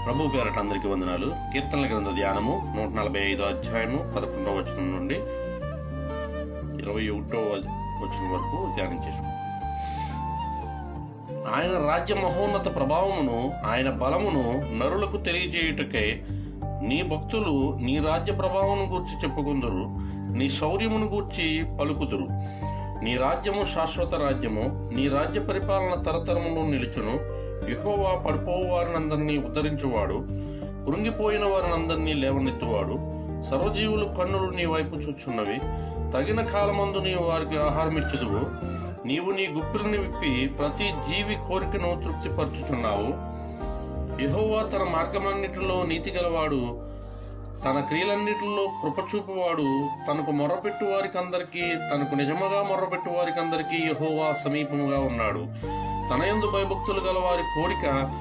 ప్రభు పేరట అందరికీ వందనాలు. కీర్తనల గ్రంథ ధ్యానము 145 అధ్యాయము 11వ వచనం నుండి 21వ వచనం వరకు ధ్యానం చేసుకుంటాం. ఆయన రాజ్య మహోన్నత ప్రభావమును, ఆయన బలమును నరులకు తెలియజేయుటకై నీ భక్తులు నీ రాజ్య ప్రభావమును గూర్చి చెప్పుకుందురు, నీ శౌర్యమును గూర్చి పలుకుదురు. నీ రాజ్యము శాశ్వత రాజ్యము, నీ రాజ్య పరిపాలన తరతరములు నిలుచును. యెహోవా పడిపోవు వారినందరినీ ఉద్ధరించువాడు, కృంగిపోయిన వారినందరినీ లేవనెత్తువాడు. సర్వజీవులు కన్నులు నీ వైపు చూచున్నవి, తగిన కాలమందు నీవు వారికి ఆహారం ఇచ్చుదువు. నీవు నీ గుప్పిలిని విప్పి ప్రతి జీవి కోరికను తృప్తిపరచుచున్నావు. యెహోవా తన మార్గమన్నిటిలో నీతి గలవాడు, తన క్రియలన్నిటిలో కృపచూపువాడు. తనకు మొర్రపెట్టు వారికందరికీ, తనకు నిజముగా మొర్రపెట్టు వారికందరికీ యెహోవా సమీపముగా ఉన్నాడు. తన యందు భయభక్తులు గల వారి కోరిక